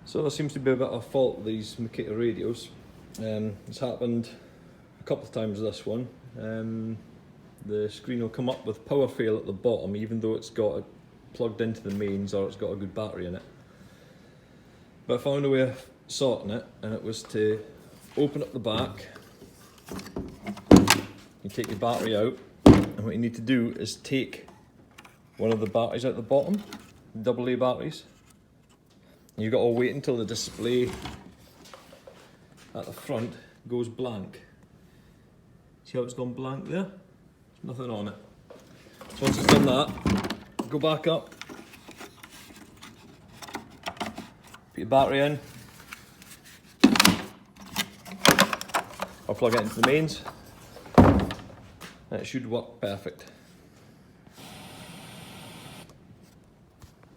So there seems to be a bit of a fault with these Makita radios. It's happened a couple of times with this one. The screen will come up with power fail at the bottom even though it's got it plugged into the mains or it's got a good battery in it. But I found a way of sorting it, and it was to open up the back. You take your battery out, and what you need to do is take one of the batteries out the bottom, AA batteries. And you've got to wait until the display at the front goes blank. See how it's gone blank there? There's nothing on it. So once it's done that, go back up, put your battery in, I'll plug it into the mains, and it should work perfect.